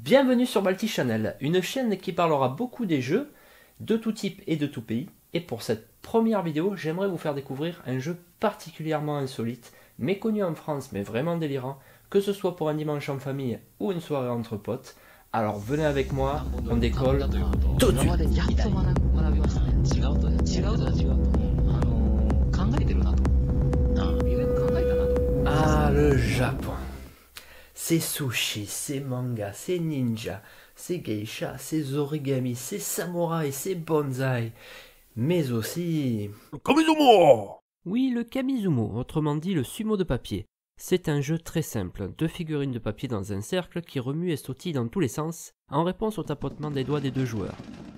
Bienvenue sur Balti Channel, une chaîne qui parlera beaucoup des jeux, de tout type et de tout pays. Et pour cette première vidéo, j'aimerais vous faire découvrir un jeu particulièrement insolite, méconnu en France mais vraiment délirant, que ce soit pour un dimanche en famille ou une soirée entre potes. Alors venez avec moi, on décolle tout de suite. Ah, le Japon. C'est sushi, c'est manga, c'est ninja, c'est geisha, c'est origami, c'est samouraï, c'est bonsaï, mais aussi... Le Kamizumo! Oui, le Kamizumo, autrement dit le sumo de papier. C'est un jeu très simple, 2 figurines de papier dans un cercle qui remuent et sautillent dans tous les sens en réponse au tapotement des doigts des deux joueurs.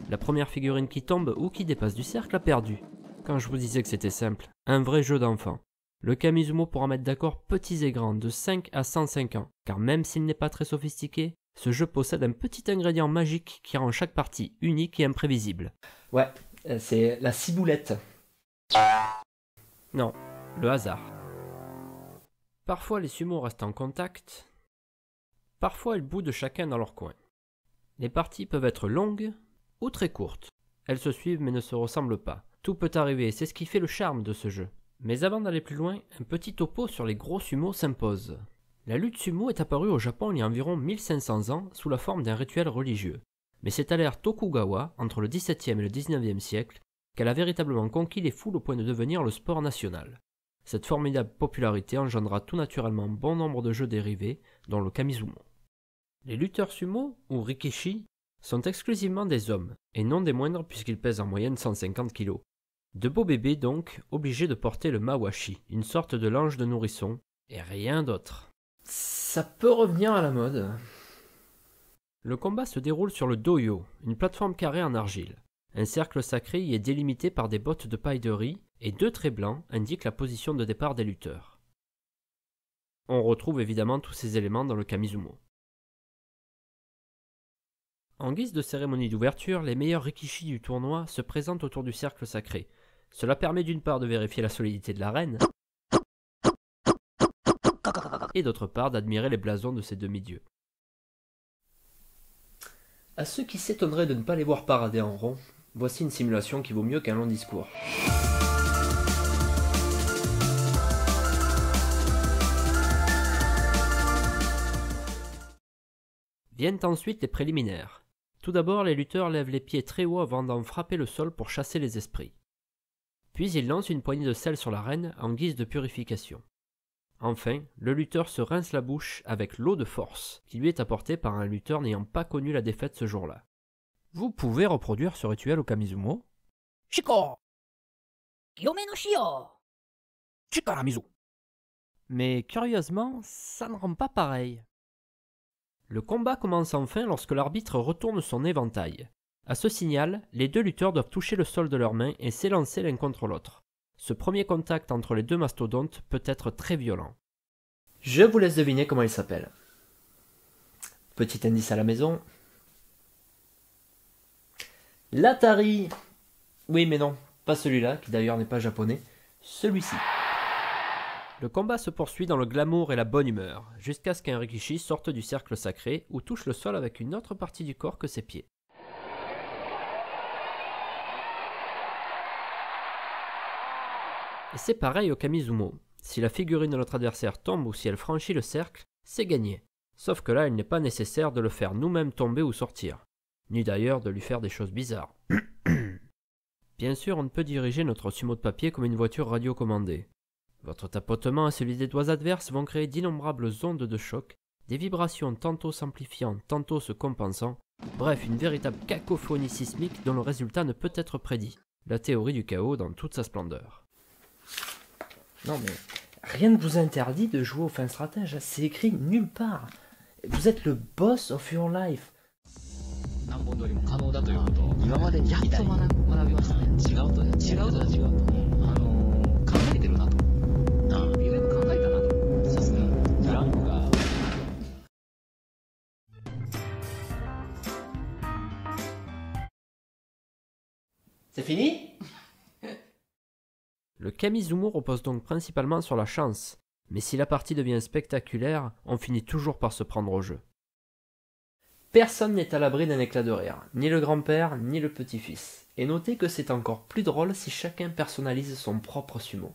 La première figurine qui tombe ou qui dépasse du cercle a perdu. Quand je vous disais que c'était simple, un vrai jeu d'enfant. Le Kamizumo pourra mettre d'accord petits et grands de 5 à 105 ans, car même s'il n'est pas très sophistiqué, ce jeu possède un petit ingrédient magique qui rend chaque partie unique et imprévisible. Ouais, c'est la ciboulette. Non, le hasard. Parfois les sumos restent en contact, parfois ils boudent chacun dans leur coin. Les parties peuvent être longues ou très courtes. Elles se suivent mais ne se ressemblent pas. Tout peut arriver, c'est ce qui fait le charme de ce jeu. Mais avant d'aller plus loin, un petit topo sur les gros sumos s'impose. La lutte sumo est apparue au Japon il y a environ 1500 ans sous la forme d'un rituel religieux. Mais c'est à l'ère Tokugawa, entre le XVIIe et le XIXe siècle, qu'elle a véritablement conquis les foules au point de devenir le sport national. Cette formidable popularité engendra tout naturellement bon nombre de jeux dérivés, dont le Kamizumo. Les lutteurs sumo, ou rikishi, sont exclusivement des hommes, et non des moindres puisqu'ils pèsent en moyenne 150 kg. De beaux bébés donc, obligés de porter le mawashi, une sorte de linge de nourrisson, et rien d'autre. Ça peut revenir à la mode. Le combat se déroule sur le doyo, une plateforme carrée en argile. Un cercle sacré y est délimité par des bottes de paille de riz, et 2 traits blancs indiquent la position de départ des lutteurs. On retrouve évidemment tous ces éléments dans le Kamizumo. En guise de cérémonie d'ouverture, les meilleurs rikishi du tournoi se présentent autour du cercle sacré. Cela permet d'une part de vérifier la solidité de l'arène, et d'autre part d'admirer les blasons de ces demi-dieux. À ceux qui s'étonneraient de ne pas les voir parader en rond, voici une simulation qui vaut mieux qu'un long discours. Viennent ensuite les préliminaires. Tout d'abord, les lutteurs lèvent les pieds très haut avant d'en frapper le sol pour chasser les esprits. Puis ils lancent une poignée de sel sur l'arène en guise de purification. Enfin, le lutteur se rince la bouche avec l'eau de force, qui lui est apportée par un lutteur n'ayant pas connu la défaite ce jour-là. Vous pouvez reproduire ce rituel au Kamizumo. Shiko! Kiyome no shio! Chikaramizu! Mais curieusement, ça ne rend pas pareil. Le combat commence enfin lorsque l'arbitre retourne son éventail. À ce signal, les 2 lutteurs doivent toucher le sol de leurs mains et s'élancer l'un contre l'autre. Ce premier contact entre les 2 mastodontes peut être très violent. Je vous laisse deviner comment il s'appelle. Petit indice à la maison. L'Atari. Oui mais non, pas celui-là, qui d'ailleurs n'est pas japonais. Celui-ci. Le combat se poursuit dans le glamour et la bonne humeur, jusqu'à ce qu'un rikishi sorte du cercle sacré ou touche le sol avec une autre partie du corps que ses pieds. Et c'est pareil au Kamizumo. Si la figurine de notre adversaire tombe ou si elle franchit le cercle, c'est gagné. Sauf que là, il n'est pas nécessaire de le faire nous-mêmes tomber ou sortir. Ni d'ailleurs de lui faire des choses bizarres. Bien sûr, on ne peut diriger notre sumo de papier comme une voiture radiocommandée. Votre tapotement et celui des doigts adverses vont créer d'innombrables ondes de choc, des vibrations tantôt s'amplifiant, tantôt se compensant, bref, une véritable cacophonie sismique dont le résultat ne peut être prédit. La théorie du chaos dans toute sa splendeur. Non mais, rien ne vous interdit de jouer au fin stratège, c'est écrit nulle part. Vous êtes le boss of your life. C'est fini? Le Kamizumo repose donc principalement sur la chance, mais si la partie devient spectaculaire, on finit toujours par se prendre au jeu. Personne n'est à l'abri d'un éclat de rire, ni le grand-père, ni le petit-fils. Et notez que c'est encore plus drôle si chacun personnalise son propre sumo.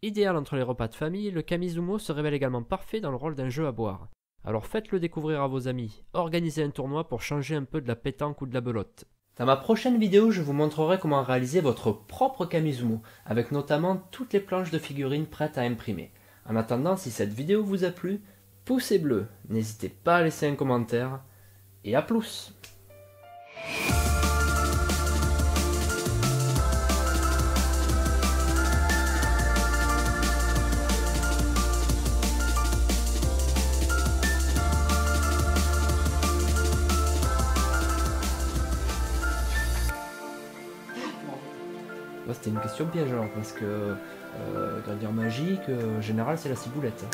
Idéal entre les repas de famille, le Kamizumo se révèle également parfait dans le rôle d'un jeu à boire. Alors faites-le découvrir à vos amis, organisez un tournoi pour changer un peu de la pétanque ou de la belote. Dans ma prochaine vidéo, je vous montrerai comment réaliser votre propre Kamizumo, avec notamment toutes les planches de figurines prêtes à imprimer. En attendant, si cette vidéo vous a plu, poucez bleu, n'hésitez pas à laisser un commentaire, et à plus! C'était une question piège alors, parce que gradient magique, en général c'est la ciboulette.